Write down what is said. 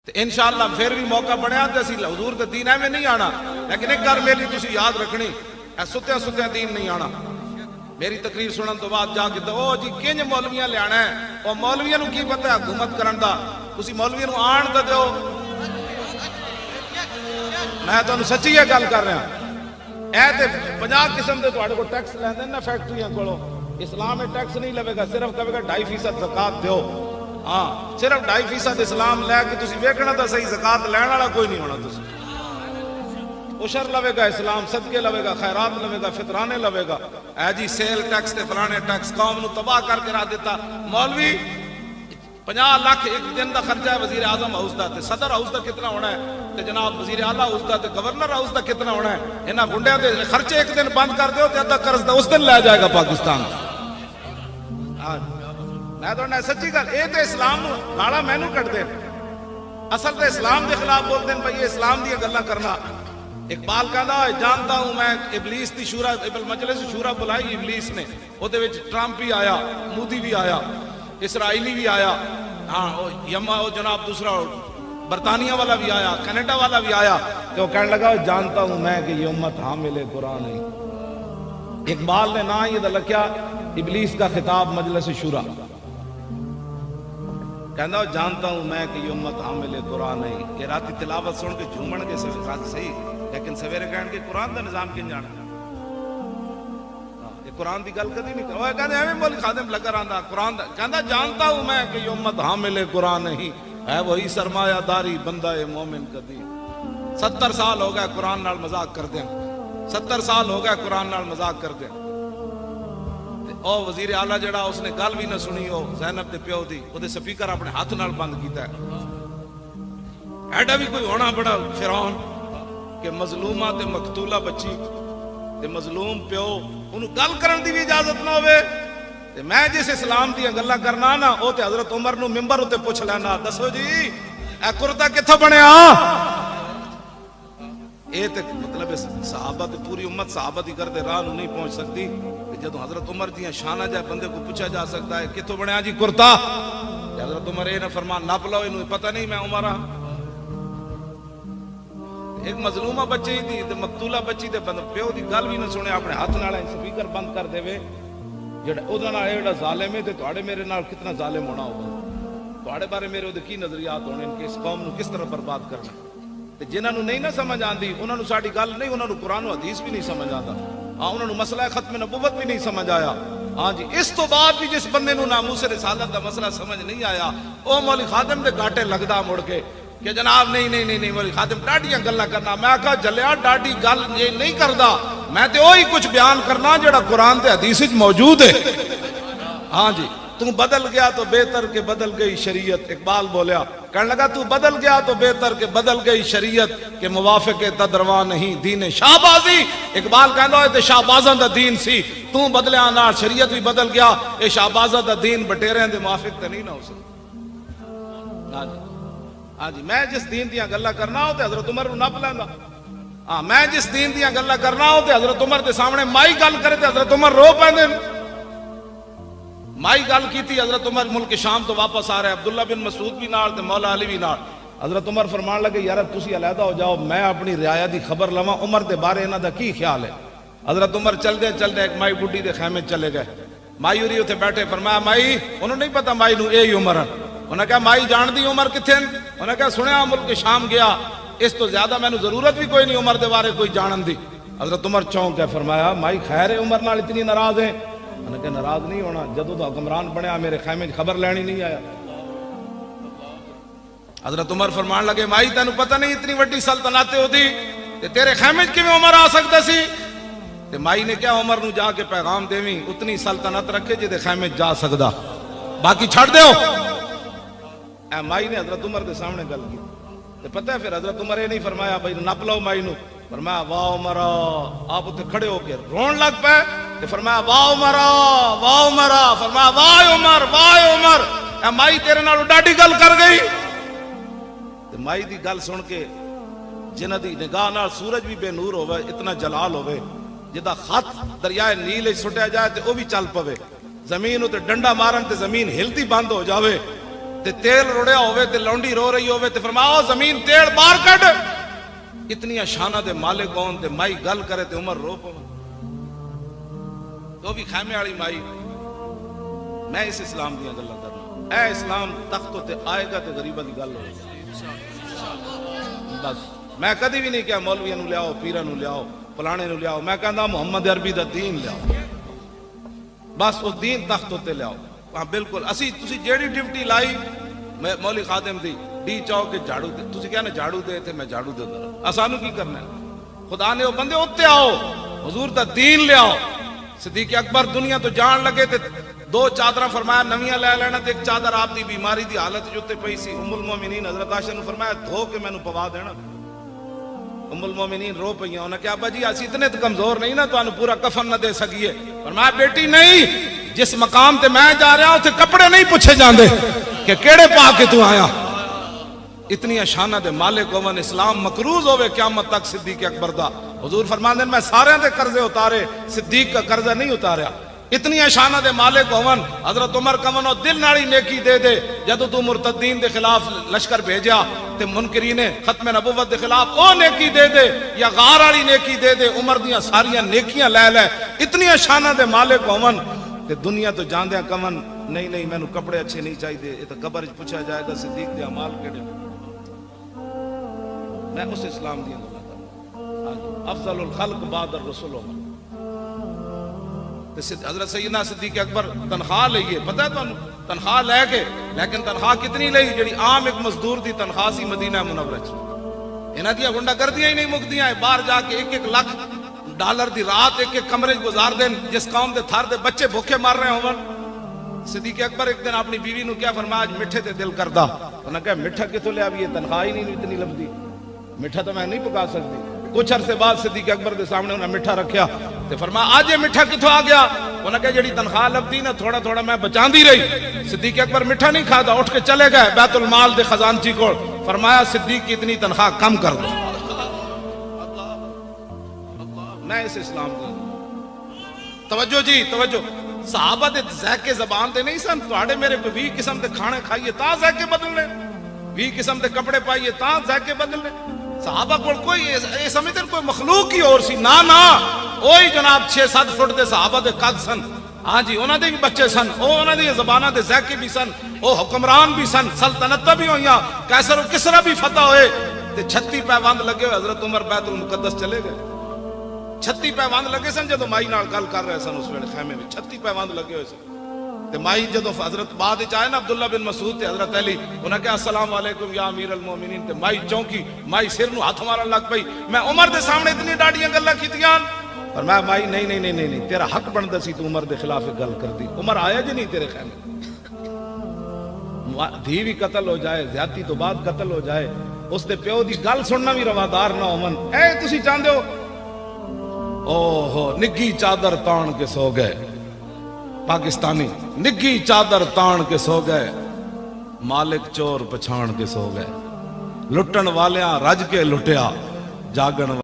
تو انشاءاللہ پھر بھی موقع بنیا تو اسی حضور دے دین میں نہیں آنا، لیکن ایک گل میری تسی یاد رکھنی، اے ستیا ستیا دین نہیں آنا۔ میری تقریر سنن تو بعد جا کے او جی کنج مولویاں لے آنا ہے، او مولویاں نو کی پتہ ہے حکومت کرن دا، تسی مولویاں نو آن تے دیو۔ میں تانوں سچی یہ گل کر رہا، اے تے 50 قسم دے تہاڈے کو ٹیکس لیندے نا فیکٹریاں کولوں، اسلام میں ٹیکس نہیں لوے گا، صرف کہے گا 2.5% زکات دیو۔ ہاں صرف 2.5% اسلام لے کے تسی ویکھنا تا صحیح، زکات لین والا کوئی نہیں ہونا، تسی عشر لوے گا، اسلام صدقے لوے گا، خیرات لوے گا، فطرانے لوے گا۔ اے جی سیل ٹیکس تے فلانے ٹیکس قوم نو تباہ کر کے رکھ دیتا۔ مولوی 50 لاکھ ایک دن دا خرچہ ہے وزیر اعظم ہاؤس دا، تے صدر ہاؤس دا کتنا ہونا ہے، تے جناب وزیر اعلیٰ ہاؤس دا تے گورنر ہاؤس دا کتنا ہونا ہے۔ انہاں گنڈیاں دے خرچے ایک دن بند کر دیو تے ادھا قرض دا اس دن لے جائے گا پاکستان۔ میں تو سچی گل، اے تے اسلام نو گالا مینو کٹ دے، اصل تے اسلام دے خلاف بول دین بھائی اسلام دی گلاں کرنا۔ اقبال کہندا ہے جانتا ہوں میں ابلیس دی شورا، مجلس شورا بلائی ابلیس نے، او دے وچ ٹرمپ بھی آیا، مودی بھی آیا، اسرائیلی بھی آیا، ہاں یما او جناب دوسرا برطانیہ والا بھی آیا، کینیڈا والا بھی آیا، تو وہ کہنے لگا جانتا ہوں میں کہ یہ امت حامل قرآن ہے۔ اقبال نے نہ یہ لکھیا ابلیس کا خطاب مجلس شورا، کہندا جانتا ہوں میں کہ یہ امت حامل قرآن ہے۔ کہ راتی تلاوت سن کے جھومن کے صحیح، لیکن سویرے کہن کے قرآن دا نظام کن جانا، یہ قرآن دی گل کدی نہیں کرو۔ کہندے ایویں مولی خادم لگا رہندا قرآن دا، کہندا جانتا ہوں میں کہ یہ امت حامل قرآن نہیں ہے، وہی سرمایہ داری بندہ مومن کدی۔ 70 سال ہو گئے قرآن نال مذاق کردے، 70 سال ہو گئے قرآن نال مذاق کردے۔ او وزیر اعلیٰ جڑا اس نے گل بھی نہ سنی، او زینب دے پیو دی، او دے سپیکر اپنے ہاتھ نال بند کیتا ہے۔ ایڈا بھی کوئی ہونا بڑا فرعون کہ مظلومہ تے مقتولہ بچی تے مظلوم پیو انہوں گل کرن دی بھی اجازت نہ ہوئے۔ تے میں جس اسلام دی گلاں کرنا نا، او تے حضرت عمر نو ممبر اتے پوچھ لینا، دسو جی اے کرتا کتھوں بنیا؟ اے تے مطلب صحابہ تے پوری امت صحابہ دی کردے راہ نو نہیں پہنچ سکتی کہ جدوں حضرت عمر دیاں شانہ جائے بندے کو پوچھا جا سکتا ہے کتھوں بنیا جی کرتا؟ تے حضرت عمر اے نہ فرمان نپ لو، انہوں پتہ نہیں میں عمر ہاں۔ ایک مظلومہ بچی دی تے مقتولہ بچی دے بند پیو دی گل بھی نہ سنے، اپنے ہاتھ نال سپیکر بند کر دے وے، جڑا او دا نال ایڈا ظالم ہے تے تواڈے میرے نال کتنا ظالم ہونا ہوگا، تواڈے بارے میرے او دے کی نظریات ہونے کہ اس قوم نو کس طرح برباد کرنا۔ تے جنہاں نو نہیں نہ سمجھ آندی انہاں نو ساڈی گل نہیں، انہاں نو قرآن و حدیث بھی نہیں سمجھ آندا، ہاں انہاں نو مسئلہ ختم نبوت بھی نہیں سمجھ آیا۔ ہاں جی اس تو بعد بھی جس بندے نو ناموس رسالت دا مسئلہ سمجھ نہیں آیا، او مولی خادم دے گاٹے لگدا مڑ کے کہ جناب نہیں مولی خادم ڈاڈیاں گلاں کرنا۔ میں کہا جلیا ڈاڈی گل یہ نہیں کردا، میں تے وہی کچھ بیان کرنا جڑا قرآن تے حدیث وچ موجود ہے۔ ہاں جی تو بدل گیا تو بہتر کہ بدل گئی شریعت، اقبال بولیا، کہنے لگا تو بدل گیا تو بہتر کہ بدل گئی شریعت، کہ موافق تدروا نہیں دین شاہبازی۔ اقبال کہندا ہوئے تے شاہبازاں دا دین سی، تو بدلیا نال شریعت بھی بدل گیا، اے شاہبازاں دا دین بٹیریاں دے موافق تے نہیں نہ ہو سکتا۔ ہاں جی میں جس دین دیاں گلاں کرنا ہو تے حضرت عمر نو نپ لیندا، ہاں میں جس دین دیاں گلاں کرنا ہو تے حضرت عمر دے سامنے مائی گل کرے تے حضرت عمر رو پیندے۔ مائی گل کیتی حضرت عمر ملک شام تو واپس آ رہے، عبداللہ بن مسعود بھی نال تے مولا علی بھی نال۔ حضرت عمر فرمان لگے یار تسی علیحدہ ہو جاؤ، میں اپنی رعایا دی خبر لواں عمر دے بارے انہاں دا کی خیال ہے۔ حضرت عمر چل دے ایک مائی بڈھی دے خیمے چلے گئے، مائی ہوری اتنے بیٹھے، فرمایا مائی انہوں نہیں پتا مائی نو اے عمر ہے۔ انہوں نے کہا مائی جان دی عمر کتھے؟ انہوں نے کہا سنیا ملک شام گیا، اس تو زیادہ میں نو ضرورت بھی کوئی نہیں عمر دے بارے کوئی جانن دی۔ حضرت عمر چونک گئے، فرمایا مائی خیر ہے عمر نال اتنی ناراض ہے؟ انہوں نے کہا ناراض نہیں ہونا، جدوں دا حکمران بنیا میرے خیمے خبر لینی نہیں آیا۔ حضرت عمر فرمان لگے مائی تینوں پتہ نہیں اتنی وڈی سلطنت ہوتی تے تیرے خیمے کیویں عمر آ سکتا سی؟ تے مائی نے کیا عمر نو جا کے پیغام دیویں اتنی سلطنت رکھے جے دے خیمے جا سکدا، باقی چھڑ دیو۔ اے مائی نے حضرت عمر دے سامنے گل کی تے پتہ ہے پھر حضرت عمر یہ نہیں فرمایا بھائی نپ لو مائی نو، فرمایا واہ عمرہ، آپ اتنے کھڑے ہو کے رون لگ پے تے فرمایا واہ عمرہ واہ عمرہ، فرمایا واہ عمر واہ عمر، اے مائی تیرے نال ڈاڈی گل کر گئی۔ تے مائی دی گل سن کے جنہ دی نگاہ نال سورج بھی بے نور ہوئے، اتنا جلال ہوئے، جدا خط دریائے نیل سٹیا جائے تے او بھی چل پوے، زمین تے ڈنڈا مارن تے زمین ہلتی بند ہو جاوے، تے تیل رڑیا ہوئے تے لونڈی رو رہی ہوئے تے فرمایا زمین تیل باہر کٹ. اتنی شانہ دے مالک ہون تے مائی گل کرے تے عمر رو پو تو بھی خیمے والی مائی. میں اس اسلام دیا گلا کرنا. اے اسلام تختوں تے آئے گا تے غریبہ دی گل ہو. بس میں کدی بھی نہیں کہا مولویاں نو لیاؤ پیراں نو لیاؤ فلانے نو لیاؤ. میں کہندا محمد عربی دا دین لیاؤ. بس وہ دین تختوں تے لیاؤ. ہاں بالکل اسی تسی جیڑی ڈیوٹی لائی میں مولوی خادم دی ڈی چاؤ کے جھاڑو دے تسی کہنا جھاڑو دے تے میں جھاڑو دے دوں. اسانو کی کرنا ہے؟ خدا نے وہ بندے اوتے آؤ حضور دا دین لے آؤ. صدیق اکبر دنیا تو جان لگے تے دو چادراں فرمایا نویاں لے لینا تے ایک چادر آپ دی بیماری دی حالت جو تے پئی سی. ام المومنین حضرت عائشہ نے فرمایا دھو کے مینوں پوا دینا. ام المومنین رو پئیاں. انہاں کہا ابا جی اسی اتنے تے کمزور نہیں نا تانوں پورا کفن نہ دے سکیے. فرمایا بیٹی نہیں جس مقام تے میں جا رہا ہوں تے کپڑے نہیں پوچھے جاندے کہ کیڑے پا کے تو آیا. اتنی شانہ دے مالک ہون اسلام مقروض ہوئے قیامت تک صدیق اکبر دا. حضور فرماندے میں سارے دے قرضے اتارے صدیق کا قرضہ نہیں اتاریا. اتنی شانہ دے مالک ہون حضرت عمر کمنو دل ناڑی نیکی دے دے جدو تو مرتدین دے خلاف لشکر بھیجیا تے منکرین ختم نبوت دے خلاف او نیکی دے دے یا غار والی نیکی دے دے. عمر دیاں ساریاں نیکیاں لے لے. اتنی شانہ دے مالک ہون تے دنیا تو جاندیاں کمن نہیں نہیں مینوں کپڑے اچھے نہیں چاہیے. یہ تو قبر وچ پوچھا جائے گا صدیق دے اعمال کیڑے. میں اس اسلام دی گل کردا. افضل الخلق بعد الرسول عمر. حضرت سیدنا صدیق اکبر تنخواہ لئیے پتہ ہے تانوں تنخواہ لے کے لیکن تنخواہ کتنی لئی جڑی عام ایک مزدور دی تنخواہ سی مدینہ منورہ چ. انہاں دیاں گنڈا گردیاں ہی نہیں مکدیاں. باہر جا کے 1-1 لاکھ ڈالر دی رات ایک ایک کمرے گزار دین جس قوم دے تھار دے بچے بھوکے مار رہے ہون. صدیق اکبر ایک دن اپنی بیوی نو کیا فرمایا آج میٹھے تے دل کردا. انہاں کہا میٹھا کتوں لے آویے تنخواہ ہی نہیں اتنی لبدی میٹھا تو میں نہیں پکا سکتی. کچھ عرصے بعد صدیق اکبر دے سامنے انہاں میٹھا رکھیا تے فرمایا آج یہ میٹھا کتوں آ گیا. انہاں کہا جڑی تنخواہ لبدی نا تھوڑا تھوڑا میں بچاندی رہی. صدیق اکبر میٹھا نہیں کھادا اٹھ کے چلے گئے بیت المال دے خزانچی کو. فرمایا صدیق کی اتنی تنخواہ کم کر دو. میں اس اسلام کو توجہ جی توجہ. صحابہ دے ذائقے زبان دے نہیں سن. تواڈے میرے کو 20 قسم دے کھانے کھائیے تا ذائقے بدلنے 20 قسم دے کپڑے پائیے تا ذائقے بدلنے. صحابہ کو کوئی یہ سمجھتے کوئی مخلوق ہی اور سی نا نا. وہی جناب 6-7 فٹ دے صحابہ دے قد سن. ہاں جی انہاں دے بھی بچے سن. انہاں دی زباناں دے ذائقے بھی سن. او حکمران بھی سن. سلطنتاں بھی ہوئیاں. قیصر و کسریٰ بھی فتح ہوئے تے 36 پیوند لگے ہوئے. حضرت عمر بیت المقدس چلے گئے. 36 پیوند لگے سن جدو مائی نال گل کر رہے سن اس ویلے خیمے میں 36 پیوند لگے ہوئے سن. تے مائی جدو حضرت بعد وچ آئے نا عبداللہ بن مسعود تے حضرت علی انہاں کہا السلام علیکم یا امیر المومنین. تے مائی چونکی مائی سر نو ہاتھ مارن لگ پئی. میں عمر دے سامنے اتنی ڈاڈیاں گلاں کیتیاں. پر میں مائی نہیں نہیں نہیں نہیں تیرا حق بندا سی تو عمر دے خلاف گل کردی. عمر آیا جی نہیں تیرے خیمے. دھی بھی قتل ہو جائے زیادتی تو بعد قتل ہو جائے اس دے پیو دی گل سننا بھی روادار نہ ہون. اے تسی چاہندے ہو اوہو نگی چادر تان کے سو گئے. پاکستانی نگی چادر تان کے سو گئے. مالک چور پچھان کے سو گئے. لٹن والیاں رج کے لٹیا جاگن